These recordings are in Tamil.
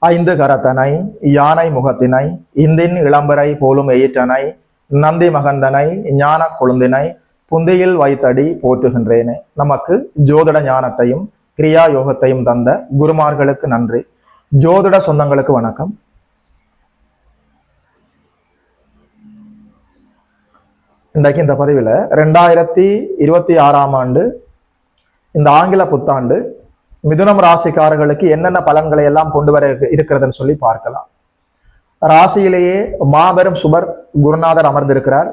ஐந்து கரத்தனை யானை முகத்தினை இந்தின் இளம்பரை போலும் எயிற்றனை நந்தி மகந்தனை ஞான கொழுந்தினை புந்தியில் வைத்தடி போற்றுகின்றேனே. நமக்கு ஜோதிட ஞானத்தையும் கிரியா யோகத்தையும் தந்த குருமார்களுக்கு நன்றி. ஜோதிட சொந்தங்களுக்கு வணக்கம். இன்றைக்கு இந்த பதிவில் 2026ஆம் ஆண்டு இந்த ஆங்கில புத்தாண்டு மிதுனம் ராசிக்காரர்களுக்கு என்னென்ன பலன்களை எல்லாம் கொண்டு வர இருக்கிறதுன்னு சொல்லி பார்க்கலாம். ராசியிலேயே மாபெரும் சுபர் குருநாதர் அமர்ந்திருக்கிறார்.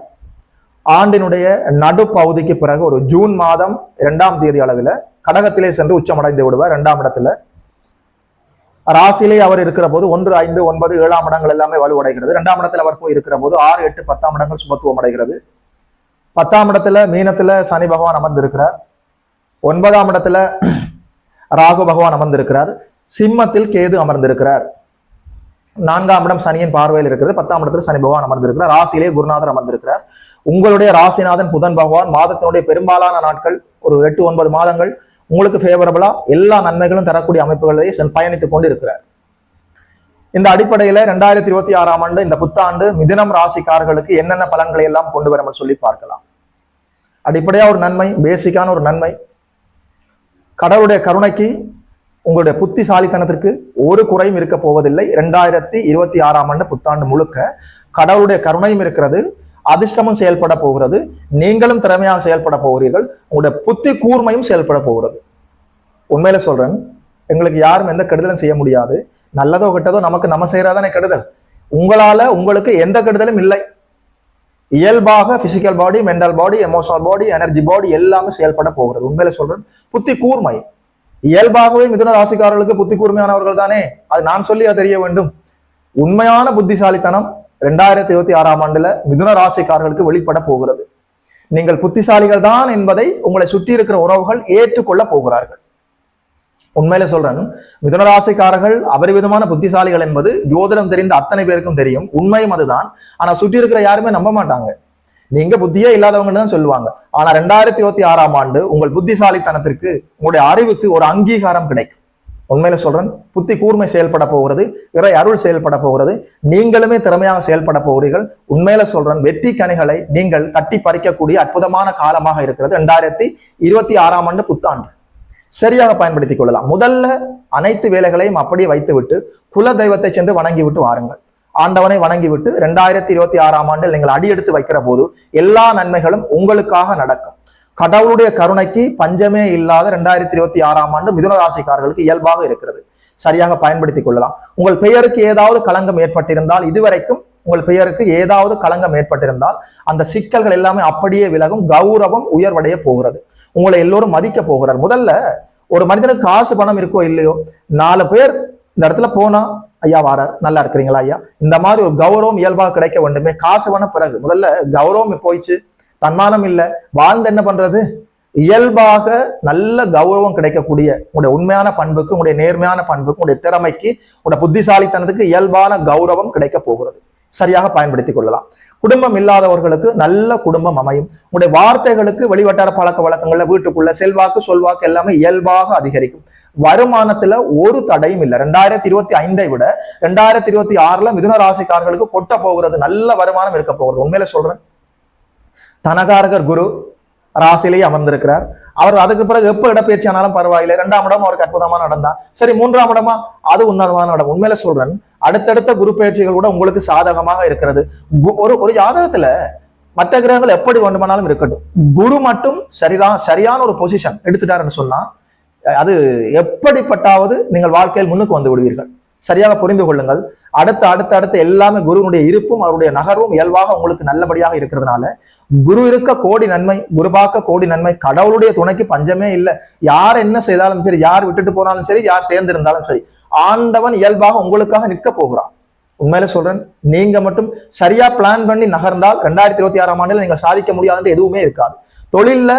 ஆண்டினுடைய நடுப்பகுதிக்கு பிறகு ஒரு ஜூன் மாதம் 2ஆம் தேதி அளவில் கடகத்திலே சென்று உச்சமடைந்து விடுவார். 2ஆம் இடத்துல ராசியிலே அவர் இருக்கிற போது 1, 5, 9, 7ஆம் இடங்கள் எல்லாமே வலுவடைகிறது. 2ஆம் இடத்துல அவர் போய் இருக்கிற போது 6, 8, 10ஆம் இடங்கள் சுபத்துவம் அடைகிறது. 10ஆம் இடத்துல மீனத்துல சனி பகவான் அமர்ந்திருக்கிறார். 9ஆம் இடத்துல ராகு பகவான் அமர்ந்திருக்கிறார். சிம்மத்தில் கேது அமர்ந்திருக்கிறார். 4ஆம் இடம் சனியின் பார்வையில் இருக்கிறது. 10ஆம் இடத்துல சனி பகவான் அமர்ந்திருக்கிறார். ராசியிலே குருநாதர் அமர்ந்திருக்கிறார். உங்களுடைய ராசிநாதன் புதன் பகவான் மாதத்தினுடைய பெரும்பாலான நாட்கள் ஒரு 8, 9 மாதங்கள் உங்களுக்கு ஃபேவரபிளா எல்லா நன்மைகளும் தரக்கூடிய அமைப்புகளை பயணித்துக் கொண்டு இருக்கிறார். இந்த அடிப்படையில 2026ஆம் ஆண்டு இந்த புத்தாண்டு மிதுனம் ராசிக்காரர்களுக்கு என்னென்ன பலன்களை எல்லாம் கொண்டு வர சொல்லி பார்க்கலாம். அடிப்படையா ஒரு நன்மை, பேசிக்கான ஒரு நன்மை. கடவுளுடைய கருணைக்கு உங்களுடைய புத்திசாலித்தனத்திற்கு ஒரு குறையும் இருக்க போவதில்லை. 2026ஆம் ஆண்டு புத்தாண்டு முழுக்க கடவுளுடைய கருணையும் இருக்கிறது, அதிர்ஷ்டமும் செயல்பட போகிறது, நீங்களும் திறமையாக செயல்பட போகிறீர்கள், உங்களுடைய புத்தி கூர்மையும் செயல்பட போகிறது. உண்மையில சொல்றேன், எங்களுக்கு யாரும் எந்த கெடுதலும் செய்ய முடியாது. நல்லதோ கெட்டதோ நமக்கு நம்ம செய்யறதானே கெடுதல். உங்களால உங்களுக்கு எந்த கெடுதலும் இல்லை. இயல்பாக physical body, mental body, emotional body, energy body எல்லாமே செயல்பட போகிறது. உண்மையில சொல்றேன், புத்தி கூர்மை இயல்பாகவே மிதுன ராசிக்காரர்களுக்கு புத்தி கூர்மையானவர்கள் தானே, அது நான் சொல்லியா தெரிய வேண்டும். உண்மையான புத்திசாலித்தனம் 2026ஆம் ஆண்டுல மிதுன ராசிக்காரர்களுக்கு வெளிப்பட போகிறது. நீங்கள் புத்திசாலிகள் தான் என்பதை உங்களை சுற்றி இருக்கிற உறவுகள் ஏற்றுக்கொள்ள போகிறார்கள். உண்மையில சொல்றேன், மிதுனராசிக்காரர்கள் அபரிவிதமான புத்திசாலிகள் என்பது ஜோதிடம் தெரிந்த அத்தனை பேருக்கும் தெரியும். உண்மையும் அதுதான். ஆனா சுற்றி இருக்கிற யாருமே நம்ப மாட்டாங்க. நீங்க புத்தியே இல்லாதவங்கன்னு தான் சொல்லுவாங்க. ஆனா 2026ஆம் ஆண்டு உங்கள் புத்திசாலித்தனத்திற்கு, உங்களுடைய அறிவுக்கு ஒரு அங்கீகாரம் கிடைக்கும். உண்மையில சொல்றேன், புத்தி கூர்மை செயல்பட போகிறது, இறை அருள் செயல்பட போகிறது, நீங்களுமே திறமையாக செயல்பட போகிறீர்கள். உண்மையில சொல்றேன், வெற்றி கனிகளை நீங்கள் தட்டி பறிக்கக்கூடிய அற்புதமான காலமாக இருக்கிறது 2026ஆம் ஆண்டு புத்தாண்டு. சரியாக பயன்படுத்திக் கொள்ளலாம். முதல்ல அனைத்து வேலைகளையும் அப்படியே வைத்துவிட்டு குல தெய்வத்தை சென்று வணங்கிவிட்டு வாருங்கள். ஆண்டவனை வணங்கிவிட்டு 2026ஆம் ஆண்டில் நீங்கள் அடியெடுத்து வைக்கிற போது எல்லா நன்மைகளும் உங்களுக்காக நடக்கும். கடவுளுடைய கருணைக்கு பஞ்சமே இல்லாத 2026ஆம் ஆண்டு மிதுன ராசிக்காரர்களுக்கு இயல்பாக இருக்கிறது. சரியாக பயன்படுத்திக் கொள்ளலாம். உங்கள் பெயருக்கு ஏதாவது களங்கம் ஏற்பட்டிருந்தால், இதுவரைக்கும் உங்கள் பெயருக்கு ஏதாவது களங்கம் ஏற்பட்டிருந்தால் அந்த சிக்கல்கள் எல்லாமே அப்படியே விலகும். கௌரவம் உயர்வடைய போகிறது. உங்களை எல்லோரும் மதிக்க போகிறார். முதல்ல ஒரு மனிதனுக்கு காசு பணம் இருக்கோ இல்லையோ, 4 பேர் இந்த இடத்துல போனா, ஐயா வாரார், நல்லா இருக்கிறீங்களா ஐயா, இந்த மாதிரி ஒரு கௌரவம் இயல்பாக கிடைக்க வேண்டுமே. காசு பண்ண பிறகு முதல்ல கௌரவம் போயிடுச்சு, தன்மானம் இல்லை, வாழ்ந்து என்ன பண்றது? இயல்பாக நல்ல கௌரவம் கிடைக்கக்கூடிய உங்களுடைய உண்மையான பண்புக்கு, உங்களுடைய நேர்மையான பண்புக்கு, உங்களுடைய திறமைக்கு, உங்களுடைய புத்திசாலித்தனத்துக்கு இயல்பான கௌரவம் கிடைக்க போகிறது. சரியாக பயன்படுத்திக் கொள்ளலாம். குடும்பம் இல்லாதவர்களுக்கு நல்ல குடும்பம் அமையும். உங்களுடைய வார்த்தைகளுக்கு வெளிவட்டார பழக்க வழக்கங்கள்ல, வீட்டுக்குள்ள செல்வாக்கு சொல்வாக்கு எல்லாமே இயல்பாக அதிகரிக்கும். வருமானத்துல ஒரு தடையும் இல்லை. 2025ஐ விட 2026ல மிதுன ராசிக்காரர்களுக்கு கொட்ட போகிறது, நல்ல வருமானம் இருக்க போகிறது. உண்மையில சொல்றேன், தனகாரகர் குரு ராசியிலேயே அமர்ந்திருக்கிறார். அவர் அதுக்கு பிறகு எப்ப இடப்பெயர்ச்சி ஆனாலும் பரவாயில்லை. 2ஆம் இடம் அவருக்கு அற்புதமான இடம் தான். சரி, 3ஆம் இடமா, அது உன்னதமான இடம். உண்மையில சொல்றேன், அடுத்தடுத்த குரு பயிற்சிகள் கூட உங்களுக்கு சாதகமாக இருக்கிறது. ஒரு ஜாதகத்துல மற்ற கிரகங்கள் எப்படி வேண்டுமானாலும் இருக்கட்டும், குரு மட்டும் சரியான ஒரு பொசிஷன் எடுத்துட்டாருன்னு சொன்னா அது எப்படிப்பட்டாவது நீங்கள் வாழ்க்கையில் முன்னுக்கு வந்து விடுவீர்கள். சரியாக புரிந்து கொள்ளுங்கள். அடுத்த எல்லாமே குருவினுடைய இருப்பும் அவருடைய நகர்வும் இயல்பாக உங்களுக்கு நல்லபடியாக இருக்கிறதுனால குரு இருக்க கோடி நன்மை, குரு பார்க்க கோடி நன்மை. கடவுளுடைய துணைக்கு பஞ்சமே இல்லை. யார் என்ன செய்தாலும் சரி, யார் விட்டுட்டு போனாலும் சரி, யார் சேர்ந்து இருந்தாலும் சரி, ஆண்டவன் இயல்பாக உங்களுக்காக நிற்க போகிறான். உண்மையில சொல்றேன், நீங்க மட்டும் சரியா பிளான் பண்ணி நகர்ந்தால் 2026ஆம் ஆண்டில் நீங்கள் சாதிக்க முடியாதுன்னு எதுவுமே இருக்காது. தொழில்ல,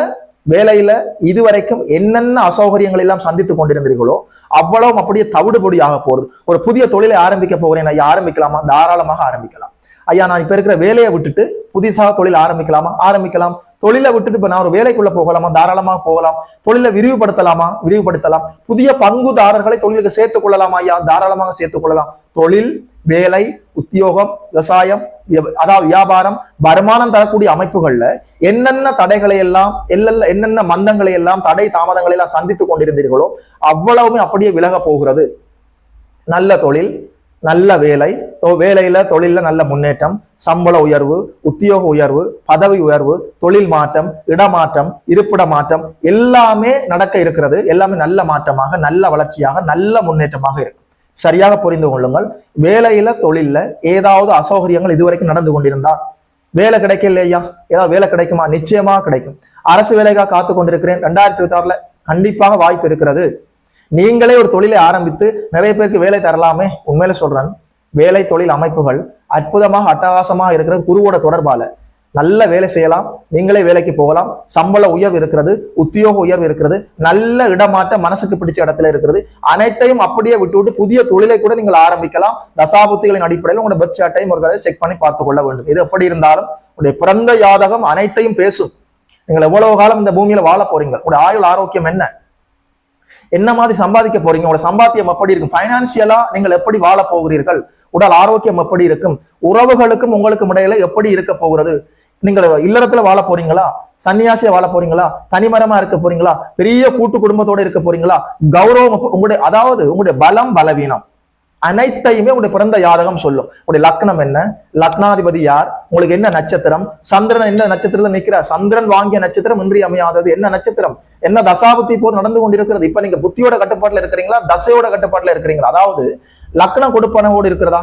வேலையில இதுவரைக்கும் என்னென்ன அசௌகரியங்கள் எல்லாம் சந்தித்துக் கொண்டிருந்தீர்களோ அவ்வளவு அப்படியே தவிடுபொடியாக போறது. ஒரு புதிய தொழிலை ஆரம்பிக்க போகிறேன் ஐயா, ஆரம்பிக்கலாமா? தாராளமாக ஆரம்பிக்கலாம் ஐயா. நான் இப்ப இருக்கிற வேலையை விட்டுட்டு புதிதாக தொழில் ஆரம்பிக்கலாமா? ஆரம்பிக்கலாம். தொழிலை விட்டுட்டு இப்ப நான் ஒரு வேலைக்குள்ள போகலாமா? தாராளமா போகலாம். தொழிலை விரிவுபடுத்தலாமா? விரிவுபடுத்தலாம். புதிய பங்குதாரர்களை தொழிலுக்கு சேர்த்துக் கொள்ளலாமா? ஐயா, தாராளமாக சேர்த்துக் கொள்ளலாம். தொழில், வேலை, உத்தியோகம், விவசாயம், அதாவது வியாபாரம், வருமானம் தரக்கூடிய அமைப்புகள்ல என்னென்ன தடைகளை எல்லாம் என்னென்ன மந்தங்களை எல்லாம் தடை தாமதங்களை எல்லாம் சந்தித்துக் கொண்டிருந்தீர்களோ அவ்வளவுமே அப்படியே விலக போகிறது. நல்ல தொழில், நல்ல வேலை, வேலையில தொழில நல்ல முன்னேற்றம், சம்பள உயர்வு, உத்தியோக உயர்வு, பதவி உயர்வு, தொழில் மாற்றம், இடமாற்றம், இருப்பிட மாற்றம் எல்லாமே நடக்க இருக்கிறது. எல்லாமே நல்ல மாற்றமாக, நல்ல வளர்ச்சியாக, நல்ல முன்னேற்றமாக இருக்கு. சரியாக புரிந்து கொள்ளுங்கள். வேலையில தொழில்ல ஏதாவது அசௌகரியங்கள் இதுவரைக்கும் நடந்து கொண்டிருந்தா வேலை கிடைக்கல ஐயா, ஏதாவது வேலை கிடைக்குமா? நிச்சயமா கிடைக்கும். அரசு வேலைக்காக காத்து கொண்டிருக்கிறேன். 2026 கண்டிப்பாக வாய்ப்பு இருக்கிறது. நீங்களே ஒரு தொழிலை ஆரம்பித்து நிறைய பேருக்கு வேலை தரலாமே. உண்மையில சொல்றேன், வேலை தொழில் அமைப்புகள் அற்புதமாக அட்டகாசமாக இருக்கிறது. குருவோட தொடர்பால நல்ல வேலை செய்யலாம். நீங்களே வேலைக்கு போகலாம். சம்பள உயர்வு இருக்கிறது, உத்தியோக உயர்வு இருக்கிறது, நல்ல இடமாற்ற மனசுக்கு பிடிச்ச இடத்துல இருக்கிறது. அனைத்தையும் அப்படியே விட்டு புதிய தொழிலை கூட நீங்கள் ஆரம்பிக்கலாம். தசாபுத்திகளின் அடிப்படையில் உங்களோட பெர்த் சார்ட்டையும் ஒரு கதை செக் பண்ணி பார்த்துக் கொள்ள வேண்டும். இது எப்படி இருந்தாலும் உங்களுடைய பிறந்த ஜாதகம் அனைத்தையும் பேசும். நீங்கள் எவ்வளவு காலம் இந்த பூமியில வாழ போறீங்க, உங்களுடைய ஆயுள் ஆரோக்கியம் என்ன மாதிரி சம்பாதிக்க போறீங்க, உங்களோட சம்பாத்தியம் எப்படி இருக்கும், பைனான்சியலா நீங்கள் எப்படி வாழ போகிறீர்கள், உடல் ஆரோக்கியம் எப்படி இருக்கும், உறவுகளுக்கும் உங்களுக்கும் இடையில எப்படி இருக்க போகிறது, நீங்கள் இல்லறத்துல வாழ போறீங்களா, சன்னியாசியா வாழ போறீங்களா, தனிமரமா இருக்க போறீங்களா, பெரிய கூட்டு குடும்பத்தோட இருக்க போறீங்களா, கௌரவம், உங்களுடைய அதாவது உங்களுடைய பலம் பலவீனம் அனைத்தையுமே உங்களுடைய பிறந்த ஜாதகம் சொல்லும். உங்களுடைய லக்னம் என்ன, லக்னாதிபதி யார், உங்களுக்கு என்ன நட்சத்திரம், சந்திரன் என்ன நட்சத்திரத்துல நிற்கிறார், சந்திரன் வாங்கிய நட்சத்திரம் இன்றியமையாதது என்ன நட்சத்திரம், என்ன தசாபுத்தி இப்போது நடந்து கொண்டிருக்கிறது, இப்ப நீங்க புத்தியோட கட்டுப்பாட்டுல இருக்கிறீங்களா, தசையோட கட்டுப்பாட்டுல இருக்கிறீங்களா, அதாவது லக்னம் கொடுப்பனவோடு இருக்கிறதா,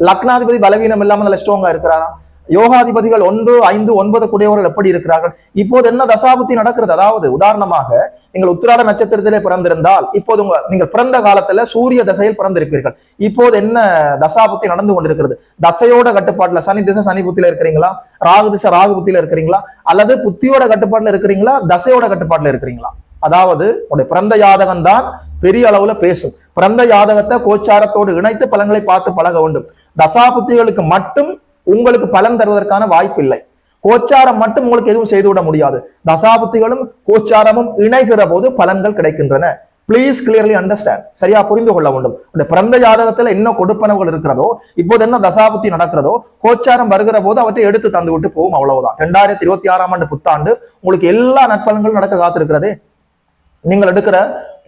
லக்னாதிபதி பலவீனம் இல்லாம நல்ல ஸ்ட்ராங்கா இருக்கிறாரா, யோகாதிபதிகள் 1, 5, 9 கூடியவர்கள் எப்படி இருக்கிறார்கள், இப்போது என்ன தசாபுத்தி நடக்கிறது. அதாவது உதாரணமாக நீங்கள் உத்திராட நட்சத்திரத்திலே பிறந்திருந்தால் இப்போது நீங்கள் பிறந்த காலத்துல சூரிய தசையில் பிறந்திருப்பீர்கள். இப்போது என்ன தசாபுத்தி நடந்து கொண்டிருக்கிறது, தசையோட கட்டுப்பாட்டுல சனி திசை சனி புத்தியில இருக்கிறீங்களா, ராகு திசை ராகு புத்தியில இருக்கிறீங்களா, அல்லது புத்தியோட கட்டுப்பாட்டுல இருக்கிறீங்களா, தசையோட கட்டுப்பாட்டுல இருக்கிறீங்களா. அதாவது உங்களுடைய பிறந்த ஜாதகம் தான் பெரிய அளவுல பேசும். பிறந்த ஜாதகத்தை கோச்சாரத்தோடு இணைத்து பலன்களை பார்த்து பழக வேண்டும். தசாபுத்திகளுக்கு மட்டும் உங்களுக்கு பலன் தருவதற்கான வாய்ப்பு இல்லை. கோச்சாரம் மட்டும் உங்களுக்கு எதுவும் செய்துவிட முடியாது. தசாபுத்திகளும் கோச்சாரமும் இணைகிற போது பலன்கள் கிடைக்கின்றன. Please clearly understand. சரியா புரிந்து கொள்ள வேண்டும். பிறந்த ஜாதகத்துல என்ன கொடுப்பனவுகள் இருக்கிறதோ, இப்போது என்ன தசாபுத்தி நடக்கிறதோ, கோச்சாரம் வருகிற போது அவற்றை எடுத்து தந்து விட்டு போகும். அவ்வளவுதான். 2026 புத்தாண்டு உங்களுக்கு எல்லா நற்பலன்களும் நடக்க காத்திருக்கிறதே. நீங்கள் எடுக்கிற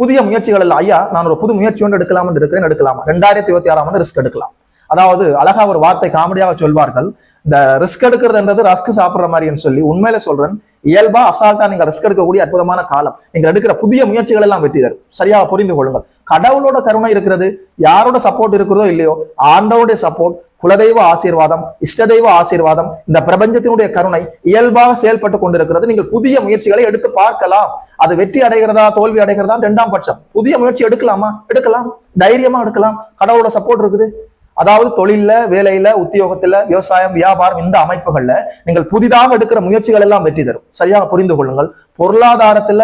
புதிய முயற்சிகள் இல்ல, ஐயா நான் ஒரு புது முயற்சி ஒன்று எடுக்கலாம் என்று இருக்கிறேன், எடுக்கலாமா? 2026 ரிஸ்க் எடுக்கலாம். அதாவது அழகா ஒரு வார்த்தை காமெடியாக சொல்வார்கள், இந்த ரிஸ்க் எடுக்கிறதுன்றது ரஸ்க் சாப்பிடுற மாதிரின்னு சொல்லி. உண்மையில சொல்றேன், இயல்பா அசால்ட்டா நீங்க ரிஸ்க் எடுக்கக்கூடிய அற்புதமான காலம். நீங்க எடுக்கிற புதிய முயற்சிகள் எல்லாம் வெற்றி தரும். சரியா புரிந்து கொள்ளுங்கள். கடவுளோட கருணை இருக்கிறது, யாரோட சப்போர்ட் இருக்கிறதோ இல்லையோ, ஆண்டவருடைய சப்போர்ட், குலதெய்வ ஆசீர்வாதம், இஷ்டதெய்வ ஆசீர்வாதம், இந்த பிரபஞ்சத்தினுடைய கருணை இயல்பாக செயல்பட்டு கொண்டிருக்கிறது. நீங்கள் புதிய முயற்சிகளை எடுத்து பார்க்கலாம். அது வெற்றி அடைகிறதா தோல்வி அடைகிறதா 2ஆம் பட்சம். புதிய முயற்சி எடுக்கலாமா? எடுக்கலாம், தைரியமா எடுக்கலாம். கடவுளோட சப்போர்ட் இருக்குது. அதாவது தொழில, வேலையில, உத்தியோகத்துல, விவசாயம், வியாபாரம், இந்த அமைப்புகள்ல நீங்கள் புதிதாக எடுக்கிற முயற்சிகள் எல்லாம் வெற்றி தரும். சரியாக புரிந்து கொள்ளுங்கள். பொருளாதாரத்துல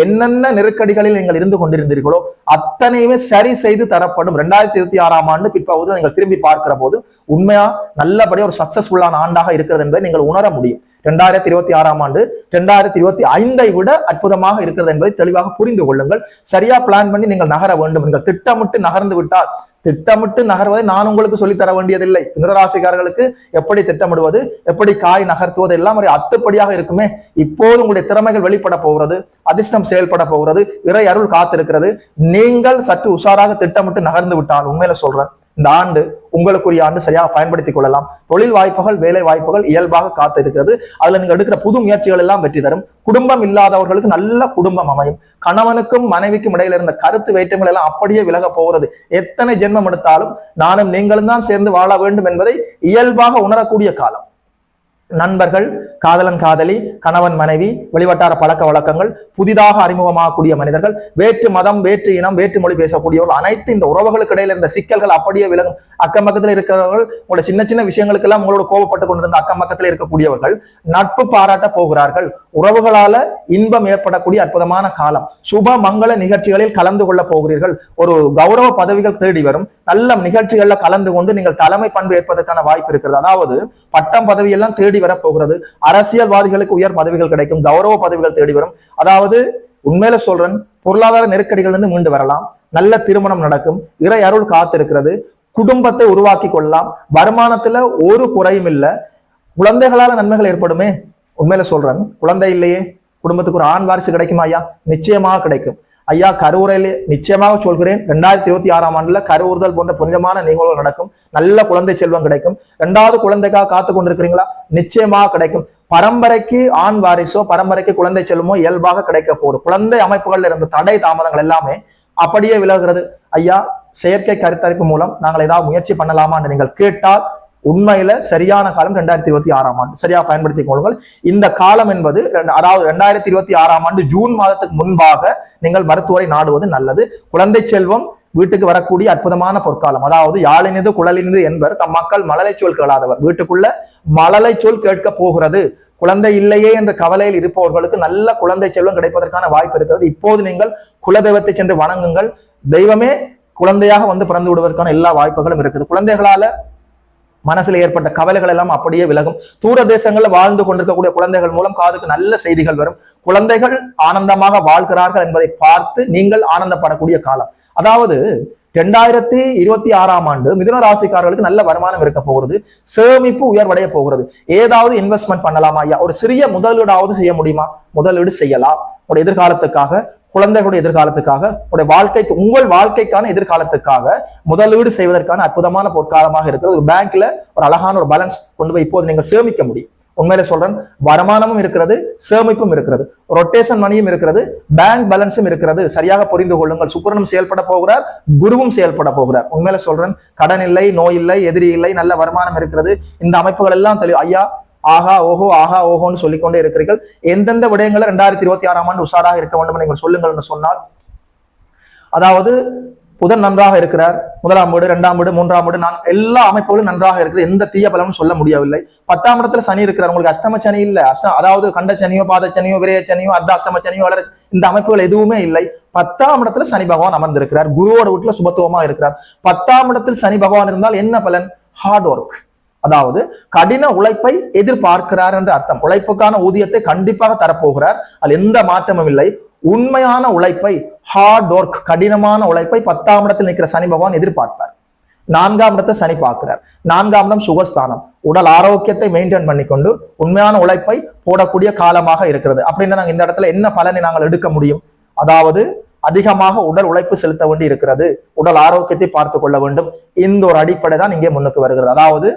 என்னென்ன நெருக்கடிகளில் நீங்கள் இருந்து கொண்டிருந்தீர்களோ அத்தனையுமே சரி செய்து தரப்படும். 2026 பிற்பகுதியில் நீங்கள் திரும்பி பார்க்கிற போது உண்மையா நல்லபடியா ஒரு சக்சஸ்ஃபுல்லான ஆண்டாக இருக்கிறது என்பதை நீங்கள் உணர முடியும். 2026 2025 விட அற்புதமாக இருக்கிறது என்பதை தெளிவாக புரிந்து கொள்ளுங்கள். சரியா பிளான் பண்ணி நீங்கள் நகர வேண்டும். நீங்கள் திட்டமிட்டு நகர்ந்து விட்டால், திட்டமிட்டு நகர்வதை நான் உங்களுக்கு சொல்லித்தர வேண்டியதில்லை. மிதுனராசிக்காரர்களுக்கு எப்படி திட்டமிடுவது, எப்படி காய் நகர்த்துவது எல்லாம் ஒரு அத்துப்படியாக இருக்குமே. இப்போது உங்களுடைய திறமைகள் வெளிப்பட போகிறது, அதிர்ஷ்டம் செயல்பட போகிறது, இறை அருள் காத்திருக்கிறது. நீங்கள் சற்று உஷாராக திட்டமிட்டு நகர்ந்து விட்டால் உண்மையில சொல்றேன், இந்த ஆண்டு உங்களுக்குரிய ஆண்டு சரியாக பயன்படுத்திக் கொள்ளலாம். தொழில் வாய்ப்புகள், வேலை வாய்ப்புகள் இயல்பாக காத்து இருக்கிறது. அதுல நீங்க எடுக்கிற புது முயற்சிகள் எல்லாம் வெற்றி தரும். குடும்பம் இல்லாதவர்களுக்கு நல்ல குடும்பம் அமையும். கணவனுக்கும் மனைவிக்கும் இடையில இருந்த கருத்து வேற்றுமைகள் எல்லாம் அப்படியே விலக போகிறது. எத்தனை ஜென்மம் எடுத்தாலும் நானும் நீங்களும் தான் சேர்ந்து வாழ வேண்டும் என்பதை இயல்பாக உணரக்கூடிய காலம். நண்பர்கள், காதலன் காதலி, கணவன் மனைவி, வெளிவட்டார பழக்க வழக்கங்கள், புதிதாக அறிமுகமாகக்கூடிய மனிதர்கள், வேற்று மதம், வேற்று இனம், வேற்று மொழி பேசக்கூடியவர்கள், அனைத்து இந்த உறவுகளுக்கு இடையில இருந்த சிக்கல்கள் அப்படியே விலகும். அக்கம் பக்கத்தில் இருக்கிறவர்கள், உங்களோட சின்ன சின்ன விஷயங்களுக்கெல்லாம் உங்களோட கோபப்பட்டு கொண்டிருந்த அக்கம் பக்கத்தில் இருக்கக்கூடியவர்கள் நட்பு பாராட்ட போகிறார்கள். உறவுகளால இன்பம் ஏற்படக்கூடிய அற்புதமான காலம். சுப மங்கள நிகழ்ச்சிகளில் கலந்து கொள்ள போகிறீர்கள். ஒரு கௌரவ பதவிகள் தேடி வரும். நல்ல நிகழ்ச்சிகள்ல கலந்து கொண்டு நீங்கள் தலைமை பண்பு ஏற்பதற்கான வாய்ப்பு இருக்கிறது. அதாவது பட்டம் பதவி எல்லாம் தேடி தேடி வர போகிறது. அரசியல்வாதிகளுக்கு உயர் பதவிகள் கிடைக்கும், கௌரவ பதவிகள் தேடி வரும். அதாவது உண்மையில சொல்றேன், பொருளாதார நெருக்கடிகள் இருந்து மீண்டு வரலாம், நல்ல திருமணம் நடக்கும், இறை அருள் காத்திருக்கிறது, குடும்பத்தை உருவாக்கி கொள்ளலாம், வருமானத்துல ஒரு குறையும் இல்லை, குழந்தைகளால நன்மைகள் ஏற்படுமே. உண்மையில சொல்றேன், குழந்தை இல்லையே, குடும்பத்துக்கு ஒரு ஆண் வாரிசு கிடைக்குமா ஐயா? நிச்சயமாக கிடைக்கும் ஐயா. கருவுரையிலே நிச்சயமாக சொல்கிறேன், 2026ஆம் ஆண்டுல கருவுறுதல் போன்ற புனிதமான நிகழ்வுகள் நடக்கும், நல்ல குழந்தை செல்வம் கிடைக்கும். 2வது குழந்தைக்காக காத்து கொண்டிருக்கிறீங்களா? நிச்சயமாக கிடைக்கும். பரம்பரைக்கு ஆண் வாரிசோ பரம்பரைக்கு குழந்தை செல்வமோ இயல்பாக கிடைக்க போகுது. குழந்தை அமைப்புகள்ல இருந்த தடை தாமதங்கள் எல்லாமே அப்படியே விலகுறது. ஐயா, செயற்கை கருத்தரிப்பு மூலம் நாங்கள் ஏதாவது முயற்சி பண்ணலாமான்னு நீங்கள் கேட்டால், உண்மையில சரியான காலம் 2026ஆம் ஆண்டு, சரியா பயன்படுத்திக் கொள்ளுங்கள். இந்த காலம் என்பது அதாவது 2026ஆம் ஆண்டு ஜூன் மாதத்துக்கு முன்பாக நீங்கள் மருத்துவரை நாடுவது நல்லது. குழந்தை செல்வம் வீட்டுக்கு வரக்கூடிய அற்புதமான பொற்காலம். அதாவது யாழினிது குழலினிது என்பர் தம் மக்கள் மழலை சொல் கேளாதவர். வீட்டுக்குள்ள மழலை சொல் கேட்க போகிறது. குழந்தை இல்லையே என்ற கவலையில் இருப்பவர்களுக்கு நல்ல குழந்தை செல்வம் கிடைப்பதற்கான வாய்ப்பு இருக்கிறது. இப்போது நீங்கள் குலதெய்வத்தை சென்று வணங்குங்கள். தெய்வமே குழந்தையாக வந்து பிறந்து விடுவதற்கான எல்லா வாய்ப்புகளும் இருக்குது. குழந்தைகளால மனசுல ஏற்பட்ட கவலைகள் எல்லாம் அப்படியே விலகும். தூர தேசங்கள்ல வாழ்ந்து கொண்டிருக்கக்கூடிய குழந்தைகள் மூலம் காதுக்கு நல்ல செய்திகள் வரும். குழந்தைகள் ஆனந்தமாக வாழ்கிறார்கள் என்பதை பார்த்து நீங்கள் ஆனந்தப்படக்கூடிய காலம். அதாவது 2026ஆம் ஆண்டு மிதுன ராசிக்காரர்களுக்கு நல்ல வருமானம் இருக்க போகிறது, சேமிப்பு உயர்வடைய போகிறது. ஏதாவது இன்வெஸ்ட்மெண்ட் பண்ணலாமா ஐயா? ஒரு சிறிய முதலீடாவது செய்ய முடியுமா? முதலீடு செய்யலாம். ஒரு எதிர்காலத்துக்காக, குழந்தைகளுடைய எதிர்காலத்துக்காக, உங்கள் வாழ்க்கைக்கான எதிர்காலத்துக்காக முதலீடு செய்வதற்கான அற்புதமான பொற்காலமாக இருக்கிறது. ஒரு பேங்க்ல ஒரு அழகான ஒரு பேலன்ஸ் கொண்டு போய் இப்போது நீங்கள் சேமிக்க முடியும். உண்மையில சொல்றேன், வருமானமும் இருக்கிறது, சேமிப்பும் இருக்கிறது, ரொட்டேஷன் மணியும் இருக்கிறது, பேங்க் பேலன்ஸும் இருக்கிறது. சரியாக புரிந்து கொள்ளுங்கள். சுக்கிரனும் செயல்பட போகிறார், குருவும் செயல்பட போகிறார். உண்மையில சொல்றேன், கடன் இல்லை, நோய் இல்லை, எதிரி இல்லை, நல்ல வருமானம் இருக்கிறது. இந்த அமைப்புகள் எல்லாம் ஐயா ஆகா ஓஹோ ஆகா ஓஹோன்னு சொல்லிக்கொண்டே இருக்கிறீர்கள். எந்தெந்த விடயங்களை 2026ஆம் ஆண்டு உஷாராக இருக்க வேண்டும் நீங்கள் சொல்லுங்கள் என்று சொன்னால், அதாவது புதன் நன்றாக இருக்கிறார், 1ஆம் வீடு, 2ஆம் வீடு, 3ஆம் வீடு, எல்லா அமைப்புகளும் நன்றாக இருக்கிறது. எந்த தீய பலனும் சொல்ல முடியவில்லை. 10ஆம் இடத்துல சனி இருக்கிறார். உங்களுக்கு அஷ்டம சனி இல்லை. அதாவது கண்ட சனியோ, பாத சனியோ, விரைய சனியோ, அர்த்தாஷ்டம சனியோ, இந்த அமைப்புகள் எதுவுமே இல்லை. 10ஆம் இடத்துல சனி பகவான் அமர்ந்திருக்கிறார். குருவோட வீட்டுல சுபத்துவமா இருக்கிறார். 10ஆம் இடத்தில் சனி பகவான் இருந்தால் என்ன பலன்? ஹார்ட் ஒர்க், அதாவது கடின உழைப்பை எதிர்பார்க்கிறார் என்று அர்த்தம். உழைப்புக்கான ஊதியத்தை கண்டிப்பாக தரப்போகிறார், அது எந்த மாற்றமும் இல்லை. உண்மையான உழைப்பை, ஹார்ட் ஒர்க், கடினமான உழைப்பை 10ஆம் இடத்தில் நிற்கிற சனி பகவான் எதிர்பார்ப்பார். 4ஆம் இடத்தை சனி பார்க்கிறார். 4ஆம் இடம் சுகஸ்தானம். உடல் ஆரோக்கியத்தை மெயின்டைன் பண்ணிக்கொண்டு உண்மையான உழைப்பை போடக்கூடிய காலமாக இருக்கிறது. அப்படின்னா நாங்கள் இந்த இடத்துல என்ன பலனை நாங்கள் எடுக்க முடியும்? அதாவது அதிகமாக உடல் உழைப்பு செலுத்த வேண்டி இருக்கிறது, உடல் ஆரோக்கியத்தை பார்த்து கொள்ள வேண்டும். இந்த ஒரு அடிப்படை தான் இங்கே முன்னுக்கு வருகிறது. அதாவது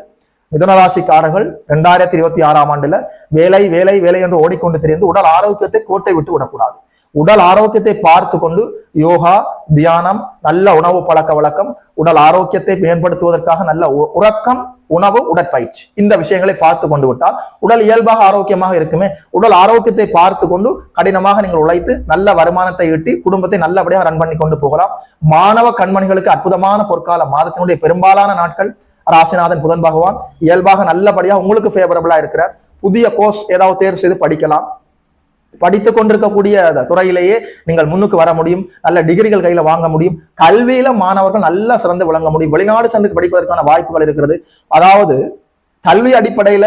மிதுனராசிக்காரர்கள் 2026ஆம் ஆண்டுல வேலை வேலை வேலை என்று ஓடிக்கொண்டு தெரிந்து உடல் ஆரோக்கியத்தை கோட்டை விட்டு விடக்கூடாது. உடல் ஆரோக்கியத்தை பார்த்து கொண்டு யோகா, தியானம், நல்ல உணவு பழக்க வழக்கம், உடல் ஆரோக்கியத்தை மேம்படுத்துவதற்காக நல்ல உறக்கம், உணவு, உடற்பயிற்சி, இந்த விஷயங்களை பார்த்து கொண்டு விட்டால் உடல் இயல்பாக ஆரோக்கியமாக இருக்குமே. உடல் ஆரோக்கியத்தை பார்த்து கொண்டு கடினமாக நீங்கள் உழைத்து நல்ல வருமானத்தை ஈட்டி குடும்பத்தை நல்லபடியாக ரன் பண்ணி கொண்டு போகலாம். மாணவ கண்மணிகளுக்கு அற்புதமான பொற்காலம். மாதத்தினுடைய பெரும்பாலான நாட்கள் ராசிநாதன் புதன் பகவான் இயல்பாக நல்லபடியா உங்களுக்கு ஃபேவரபிளா இருக்கிறார். புதிய கோர்ஸ் ஏதாவது தேர்வு செய்து படிக்கலாம். படித்துக் கொண்டிருக்கக்கூடிய துறையிலேயே நீங்கள் முன்னுக்கு வர முடியும். நல்ல டிகிரிகள் கையில வாங்க முடியும். கல்வியில மாணவர்கள் நல்லா சிறந்து விளங்க முடியும். வெளிநாடு சென்று படிப்பதற்கான வாய்ப்புகள் இருக்கிறது. அதாவது கல்வி அடிப்படையில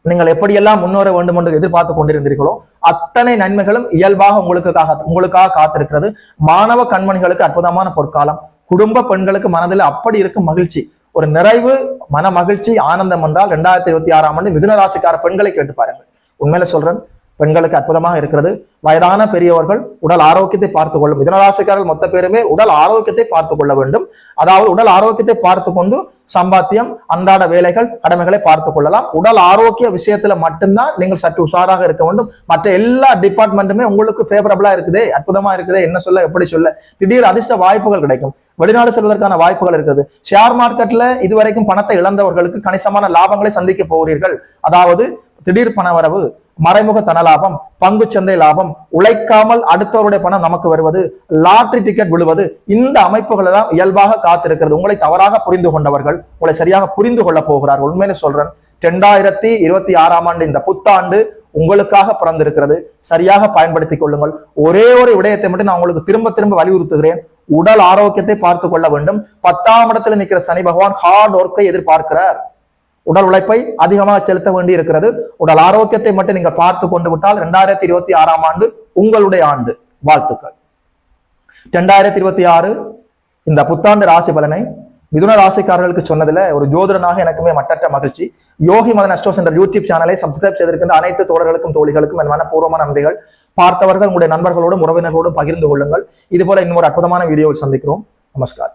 நீங்கள் எப்படியெல்லாம் முன்னேற வேண்டும் என்று எதிர்பார்த்து கொண்டிருந்தீர்களோ அத்தனை நன்மைகளும் இயல்பாக உங்களுக்காக காத்திருக்கிறது. மாணவ கண்மணிகளுக்கு அற்புதமான பொற்காலம். குடும்ப பெண்களுக்கு மனதில் அப்படி இருக்கும் மகிழ்ச்சி, ஒரு நிறைவு, மன மகிழ்ச்சி, ஆனந்தம் என்றால் 2026ஆம் ஆண்டு மிதுன ராசிக்கார பெண்களை கேட்டு பாருங்கள். உண்மையில சொல்றேன், பெண்களுக்கு அற்புதமாக இருக்கிறது. வயதான பெரியவர்கள் உடல் ஆரோக்கியத்தை பார்த்துக் கொள்ளும். மிதுன ராசிக்காரர்கள் மொத்த பேருமே உடல் ஆரோக்கியத்தை பார்த்துக் கொள்ள வேண்டும். அதாவது உடல் ஆரோக்கியத்தை பார்த்து கொண்டு சம்பாத்தியம், அன்றாட வேலைகள், கடமைகளை பார்த்துக் கொள்ளலாம். உடல் ஆரோக்கிய விஷயத்துல மட்டும்தான் நீங்கள் சற்று உஷாராக இருக்க வேண்டும். மற்ற எல்லா டிபார்ட்மெண்ட்டுமே உங்களுக்கு ஃபேவரபிளா இருக்குதே, அற்புதமா இருக்குதே, என்ன சொல்ல எப்படி சொல்ல, திடீர் அதிர்ஷ்ட வாய்ப்புகள் கிடைக்கும். வெளிநாடு செல்வதற்கான வாய்ப்புகள் இருக்குது. ஷேர் மார்க்கெட்ல இதுவரைக்கும் பணத்தை இழந்தவர்களுக்கு கணிசமான லாபங்களை சந்திக்க போகிறீர்கள். அதாவது திடீர் பணவரவு, மறைமுக தனலாபம், பங்கு சந்தை லாபம், உழைக்காமல் அடுத்தவருடைய பணம் நமக்கு வருவது, லாட்டரி டிக்கெட் விழுவது, இந்த அமைப்புகள் எல்லாம் இயல்பாக காத்திருக்கிறது. உங்களை தவறாக புரிந்து கொண்டவர்கள் உங்களை சரியாக புரிந்து கொள்ள போகிறார்கள். உண்மையிலே சொல்றேன், 2026ஆம் ஆண்டு இந்த புத்தாண்டு உங்களுக்காக பிறந்திருக்கிறது. சரியாக பயன்படுத்திக் கொள்ளுங்கள். ஒரே ஒரு விடயத்தை மட்டும் நான் உங்களுக்கு திரும்ப திரும்ப வலியுறுத்துகிறேன். உடல் ஆரோக்கியத்தை பார்த்துக் கொள்ள வேண்டும். 10ஆம் இடத்துல நிற்கிற சனி பகவான் ஹார்ட் ஒர்க்கை எதிர்பார்க்கிறார். உடல் உழைப்பை அதிகமாக செலுத்த வேண்டி இருக்கிறது. உடல் ஆரோக்கியத்தை மட்டும் நீங்க பார்த்து கொண்டு விட்டால் 2026 ஆண்டு உங்களுடைய ஆண்டு. வாழ்த்துக்கள். 2026 இந்த புத்தாண்டு ராசி பலனை மிதுன ராசிக்காரர்களுக்கு சொன்னதுல ஒரு ஜோதிடனாக எனக்குமே மட்டற்ற மகிழ்ச்சி. யோகி மதன் அஸ்ட்ரோ சென்டர் யூடியூப் சேனலை சப்ஸ்கிரைப் செய்திருக்கின்ற அனைத்து தோழர்களுக்கும் தோழிகளுக்கும் என் மனப்பூர்வமான நன்றிகள். பார்த்தவர்கள் உங்களுடைய நண்பர்களோடும் உறவினர்களோடும் பகிர்ந்து கொள்ளுங்கள். இது போல இன்னொரு அற்புதமான வீடியோவில் சந்திக்கிறோம். நமஸ்கார்.